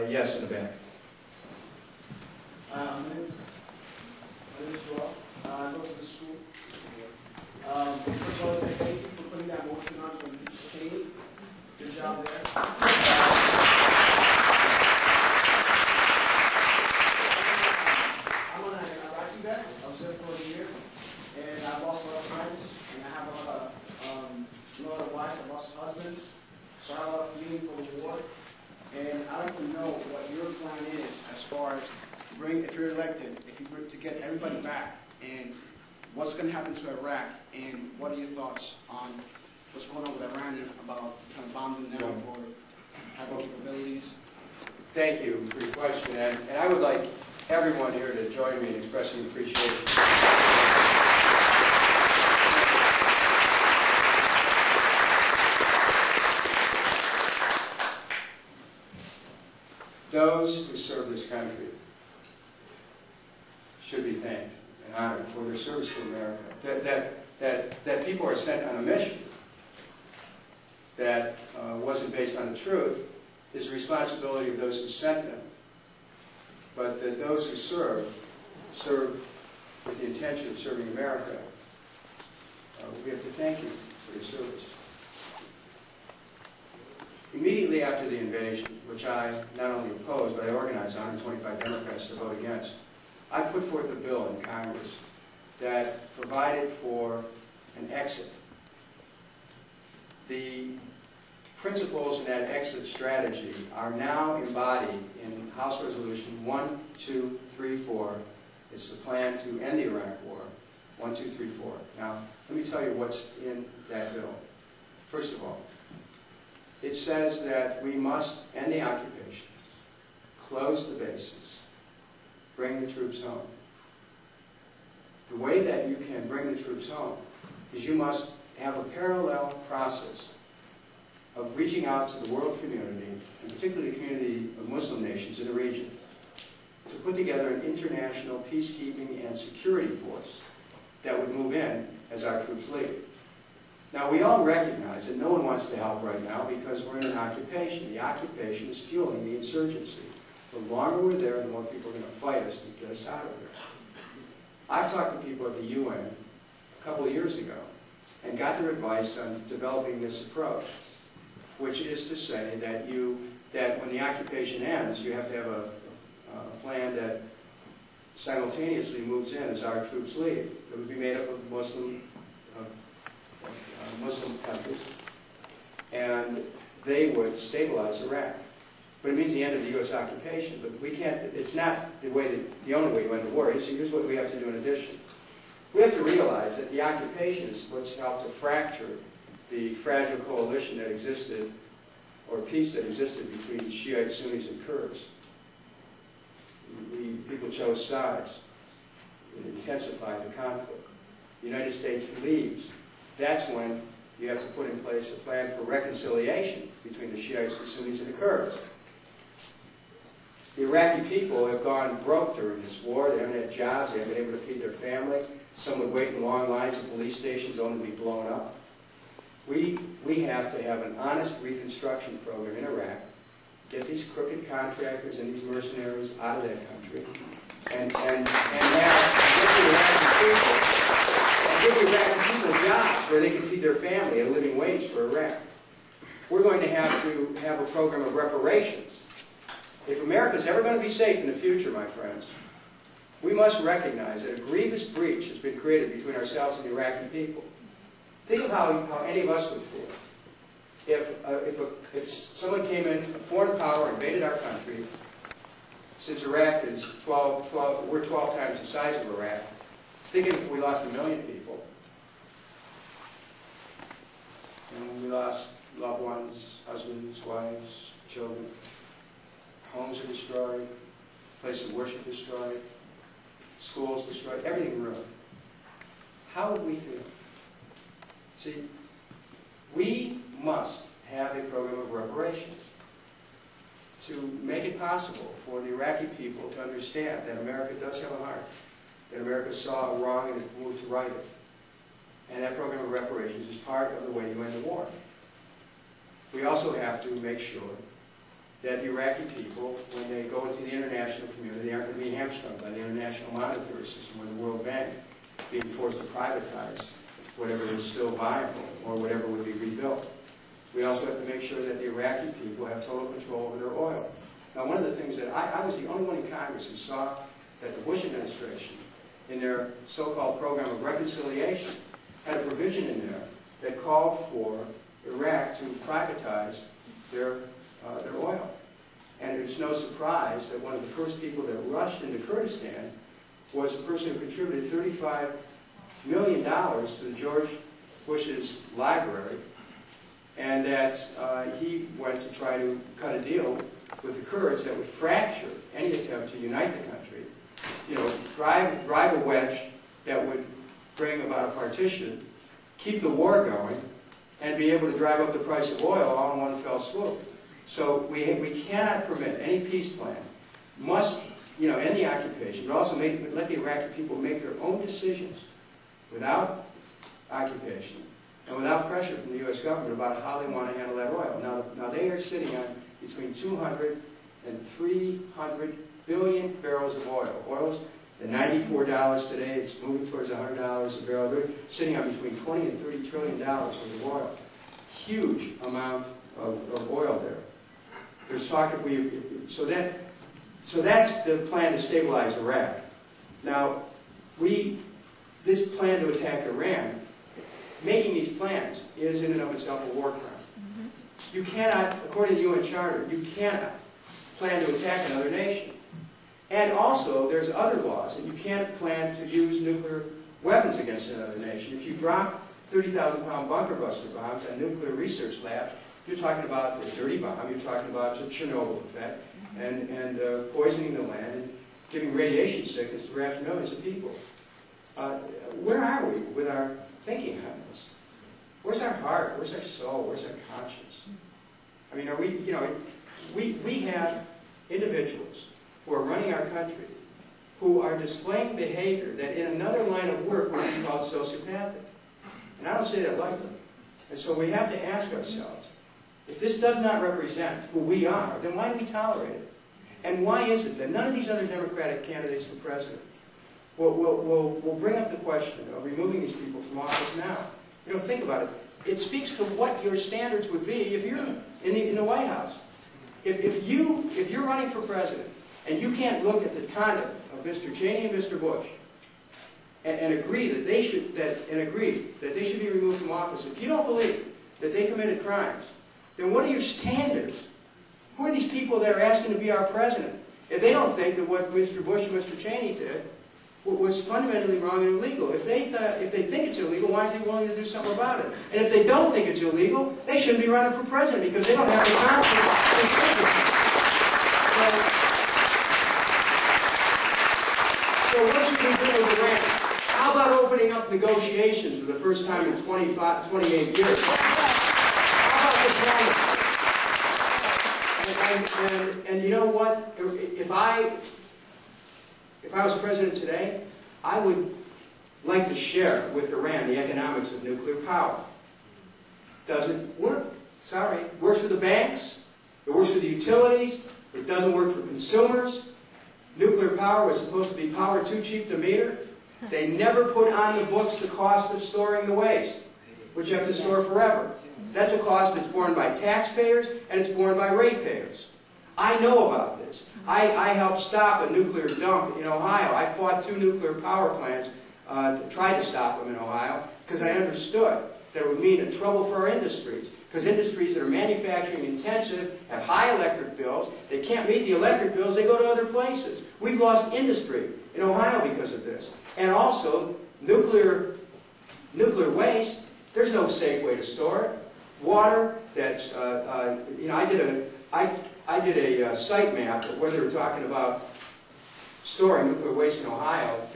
Yes, in the back. My name is Joel. I go to the school. First of all, thank you for putting that motion on for the exchange. Good job there. I'm an Iraqi vet. I was there for a year, and I've lost a lot of friends, and I have a lot of wives. I've lost husbands, so I have a lot of feeling for the war. And I'd like to know what your plan is as far as if you're elected, if you were to get everybody back, and what's going to happen to Iraq, and what are your thoughts on what's going on with Iran about trying to bomb them now for having capabilities? Thank you for your question, and I would like everyone here to join me in expressing appreciation. Those who serve this country should be thanked and honored for their service to America. That people are sent on a mission that wasn't based on the truth is the responsibility of those who sent them. But that those who serve with the intention of serving America. We have to thank you for your service. Immediately after the invasion, which I not only opposed, but I organized 125 Democrats to vote against, I put forth a bill in Congress that provided for an exit. The principles in that exit strategy are now embodied in House Resolution 1234. It's the plan to end the Iraq War. 1234. Now, let me tell you what's in that bill. First of all, it says that we must end the occupation, close the bases, bring the troops home. The way that you can bring the troops home is you must have a parallel process of reaching out to the world community, and particularly the community of Muslim nations in the region, to put together an international peacekeeping and security force that would move in as our troops leave. Now, we all recognize that no one wants to help right now because we're in an occupation. The occupation is fueling the insurgency. The longer we're there, the more people are going to fight us to get us out of there. I've talked to people at the UN a couple of years ago and got their advice on developing this approach, which is to say that when the occupation ends, you have to have a plan that simultaneously moves in as our troops leave. It would be made up of Muslim countries, and they would stabilize Iraq. But it means the end of the U.S. occupation. But we can't. It's not the only way to end the war. Here's what we have to do in addition. We have to realize that the occupation is what's helped to fracture the fragile coalition that existed, or peace that existed between Shiites, Sunnis, and Kurds. People chose sides. It intensified the conflict. The United States leaves. That's when you have to put in place a plan for reconciliation between the Shiites, the Sunnis, and the Kurds. The Iraqi people have gone broke during this war. They haven't had jobs. They haven't been able to feed their family. Some would wait in long lines at police stations only to be blown up. We have to have an honest reconstruction program in Iraq, get these crooked contractors and these mercenaries out of that country, and give the Iraqi people jobs where they can feed their family at a living wage for Iraq. We're going to have a program of reparations. If America is ever going to be safe in the future, my friends, we must recognize that a grievous breach has been created between ourselves and the Iraqi people. Think of how any of us would feel if someone came in, a foreign power invaded our country. Since Iraq is we're 12 times the size of Iraq. Thinking if we lost 1 million people, and we lost loved ones, husbands, wives, children, homes are destroyed, places of worship destroyed, schools destroyed, everything ruined. How would we feel? See, we must have a program of reparations to make it possible for the Iraqi people to understand that America does have a heart, that America saw a wrong and it moved to right it. And that program of reparations is part of the way you end the war. We also have to make sure that the Iraqi people, when they go into the international community, aren't going to be hamstrung by the international monetary system or the World Bank being forced to privatize whatever is still viable or whatever would be rebuilt. We also have to make sure that the Iraqi people have total control over their oil. Now, one of the things that I was the only one in Congress who saw that the Bush administration, in their so-called program of reconciliation, had a provision in there that called for Iraq to privatize their oil. And it's no surprise that one of the first people that rushed into Kurdistan was the person who contributed $35 million to the George Bush's library, and that he went to try to cut a deal with the Kurds that would fracture any attempt to unite the country, you know, drive a wedge that would bring about a partition, keep the war going, and be able to drive up the price of oil all in one fell swoop. So we cannot permit any peace plan, must, you know, end the occupation, but also let the Iraqi people make their own decisions without occupation and without pressure from the U.S. government about how they want to handle that oil. Now they are sitting on between 200 and 300 billion barrels of oil. Oil's at $94 today. It's moving towards $100 a barrel. They're sitting on between 20 and 30 trillion dollars worth of oil. Huge amount of oil there. There's talk if we so that's the plan to stabilize Iraq. Now this plan to attack Iran, making these plans is in and of itself a war crime. You cannot, according to the UN Charter, you cannot plan to attack another nation. And also, there's other laws, and you can't plan to use nuclear weapons against another nation. If you drop 30,000-pound bunker buster bombs at nuclear research labs, you're talking about a dirty bomb, you're talking about the Chernobyl effect, and poisoning the land, and giving radiation sickness to perhaps millions of people. Where are we with our thinking on this? Where's our heart? Where's our soul? Where's our conscience? I mean, are we, you know, we have individuals who are running our country who are displaying behavior that in another line of work would be called sociopathic. And I don't say that lightly. And so we have to ask ourselves, if this does not represent who we are, then why do we tolerate it? And why is it that none of these other Democratic candidates for president will bring up the question of removing these people from office now? You know, think about it. It speaks to what your standards would be if you're in the White House. If you're running for president and you can't look at the conduct of Mr. Cheney and Mr. Bush and agree that they should be removed from office, if you don't believe that they committed crimes, then what are your standards? Who are these people that are asking to be our president? If they don't think that what Mr. Bush and Mr. Cheney did was fundamentally wrong and illegal. If they think it's illegal, why aren't they willing to do something about it? And if they don't think it's illegal, they shouldn't be running for president because they don't have the confidence. So what should we do with Iran? How about opening up negotiations for the first time in 28 years? How about diplomacy? And you know what? If I was president today, I would like to share with Iran the economics of nuclear power. Doesn't work. Sorry. It works for the banks. It works for the utilities. It doesn't work for consumers. Nuclear power was supposed to be power too cheap to meter. They never put on the books the cost of storing the waste, which you have to store forever. That's a cost that's borne by taxpayers and it's borne by ratepayers. I know about this. I helped stop a nuclear dump in Ohio. I fought 2 nuclear power plants to try to stop them in Ohio because I understood that it would mean a trouble for our industries. Because industries that are manufacturing intensive have high electric bills. They can't meet the electric bills. They go to other places. We've lost industry in Ohio because of this. And also, nuclear waste, there's no safe way to store it. Water, that's, you know, I did a site map where they were talking about storing nuclear waste in Ohio.